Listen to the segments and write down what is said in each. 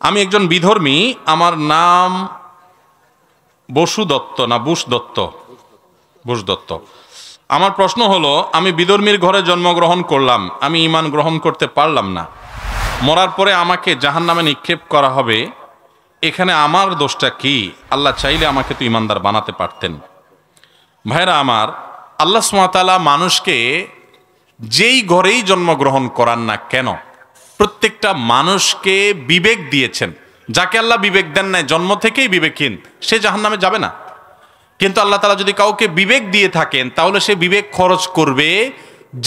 আমি একজন বিধর্মী, আমার নাম বসু দত্ত না বুশ দত্ত, বুশ দত্ত। আমার প্রশ্ন হলো, আমি বিধর্মীর ঘরে জন্মগ্রহণ করলাম, আমি ঈমান গ্রহণ করতে পারলাম না, মরার পরে আমাকে জাহান্নামে নিক্ষেপ করা হবে, এখানে আমার দোষটা কি? আল্লাহ চাইলে আমাকে তো ঈমানদার বানাতে পারতেন। ভাইরা আমার, আল্লাহ সুবহানাহু ওয়া তাআলা মানুষকে যেই ঘরেই জন্মগ্রহণ করান না কেন, প্রত্যেকটা মানুষকে বিবেক দিয়েছেন। যাকে আল্লাহ বিবেক দেন নাই, জন্ম থেকেই বিবেকহীন, সে জাহান্নামে যাবে না। কিন্তু আল্লাহ তাআলা যদি কাউকে বিবেক দিয়ে থাকেন, তাহলে সে বিবেক খরচ করবে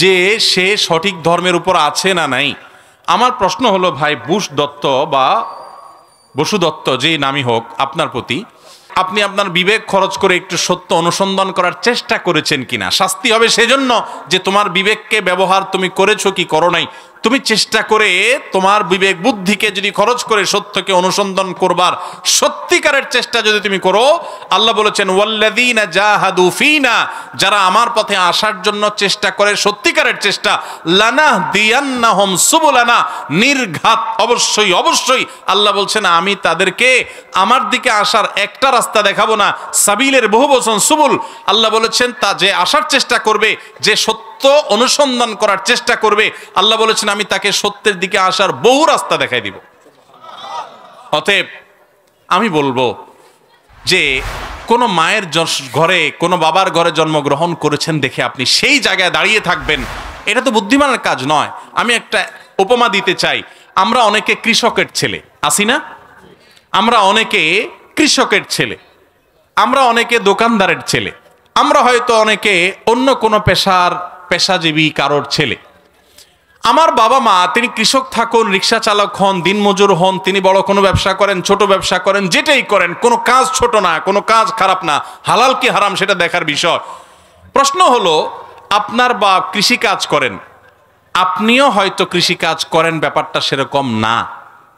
যে সে সঠিক ধর্মের উপর আছে না নাই। আমার প্রশ্ন হলো ভাই বুশ দত্ত বা বসু দত্ত, যেই নামই হোক আপনার প্রতি, আপনি আপনার বিবেক খরচ করে একটু সত্য অনুসন্ধান করার চেষ্টা করেছেন কিনা? শাস্তি হবে সেজন্য যে তোমার বিবেককে ব্যবহার তুমি করেছো কি করো নাই। তুমি চেষ্টা করে তোমার বিবেক বুদ্ধিকে যদি খরচ করে সত্যকে অনুসন্ধান করবার সত্যিকারের চেষ্টা যদি তুমি করো, আল্লাহ বলেছেন ওয়াল্লাযীনা জাহাদু ফীনা, যারা আমার পথে আসার জন্য চেষ্টা করে সত্যিকারের চেষ্টা, লানাহদিয়ান্নাহুম সুবুলানা, নির্ঘাত অবশ্যই অবশ্যই আল্লাহ বলছেন আমি তাদেরকে আমার দিকে আসার একটা রাস্তা দেখাবো না, সাবিলের বহু বচন সুবুল। আল্লাহ বলেছেন তা যে আসার চেষ্টা করবে, যে সত্য অনুসন্ধান করার চেষ্টা করবে, আল্লাহ বলেছেন আমি তাকে সত্যের দিকে আসার বহু রাস্তা দেখাই দিব। অতএব আমি বলবো যে কোনো মায়ের ঘরে, কোনো বাবার ঘরে জন্মগ্রহণ করেছেন দেখে আপনি সেই জায়গায় দাঁড়িয়ে থাকবেন, এটা তো বুদ্ধিমানের কাজ নয়। আমি একটা উপমা দিতে চাই। আমরা অনেকে কৃষকের ছেলে, আছি না? আমরা অনেকে কৃষকের ছেলে, আমরা অনেকে দোকানদারের ছেলে, আমরা হয়তো অনেকে অন্য কোনো পেশাজীবী কারোর ছেলে। আমার বাবা মা তিনি কৃষক থাকুন, রিক্সা চালক হন, দিনমজুর হন, তিনি বড় কোনো ব্যবসা করেন, ছোট ব্যবসা করেন, যেটাই করেন, কোনো কাজ ছোট না, কোনো কাজ খারাপ না, হালাল কি হারাম সেটা দেখার বিষয়। প্রশ্ন হলো, আপনার বাপ কৃষি কাজ করেন, আপনিও হয়তো কৃষি কাজ করেন, ব্যাপারটা সেরকম না।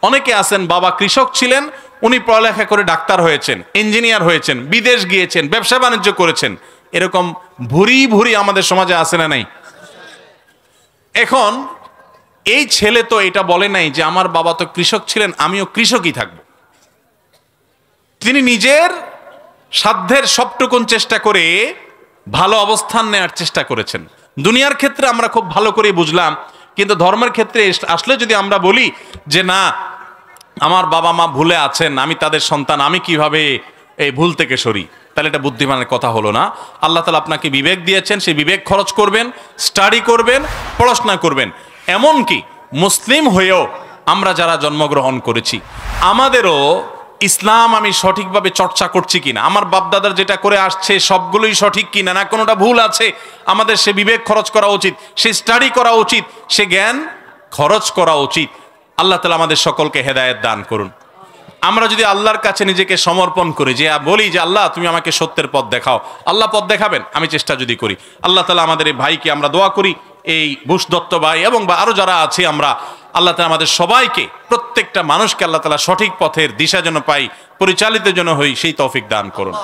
অনেকে আছেন বাবা কৃষক ছিলেন, উনি পড়ালেখা করে ডাক্তার হয়েছেন, ইঞ্জিনিয়ার হয়েছেন, বিদেশ গিয়েছেন, ব্যবসা বাণিজ্য করেছেন, এরকম ভুরি ভুরি আমাদের সমাজে আছে না নাই? এখন এই ছেলে তো এটা বলে নাই যে আমার বাবা তো কৃষক ছিলেন, আমিও কৃষকই থাকব। তিনি নিজের সাধ্যের সবটুকুন চেষ্টা করে ভালো অবস্থান নেওয়ার চেষ্টা করেছেন। দুনিয়ার ক্ষেত্রে আমরা খুব ভালো করে বুঝলাম, কিন্তু ধর্মের ক্ষেত্রে আসলে যদি আমরা বলি যে না, আমার বাবা মা ভুলে আছেন, আমি তাদের সন্তান, আমি কিভাবে এই ভুল থেকে সরি, তাহলে এটা বুদ্ধিমানের কথা হলো না। আল্লাহ তাআলা আপনাকে বিবেক দিয়েছেন, সেই বিবেক খরচ করবেন, স্টাডি করবেন, পড়াশোনা করবেন। এমনকি মুসলিম হয়েও আমরা যারা জন্মগ্রহণ করেছি, আমাদেরও ইসলাম আমি সঠিকভাবে চর্চা করছি কিনা, আমার বাপদাদার যেটা করে আসছে সবগুলোই সঠিক কিনা, না কোনোটা ভুল আছে, আমাদের সে বিবেক খরচ করা উচিত, সে স্টাডি করা উচিত, সে জ্ঞান খরচ করা উচিত। আল্লাহ তাআলা আমাদের সকলকে হেদায়েত দান করুন। আমরা যদি আল্লাহর কাছে নিজেকে সমর্পণ করি, যে বলি যে আল্লাহ তুমি আমাকে সত্যের পথ দেখাও, আল্লাহ পথ দেখাবেন, আমি চেষ্টা যদি করি। আল্লাহ তাআলা আমাদের এই ভাইকে আমরা দোয়া করি, এই বুশ দত্ত ভাই এবং আরো যারা আছে, আমরা আল্লাহ তাআলা আমাদের সবাইকে, প্রত্যেকটা মানুষকে আল্লাহ তাআলা সঠিক পথের দিশা যেন পাই, পরিচালিত যেন হই, সেই তৌফিক দান করুন।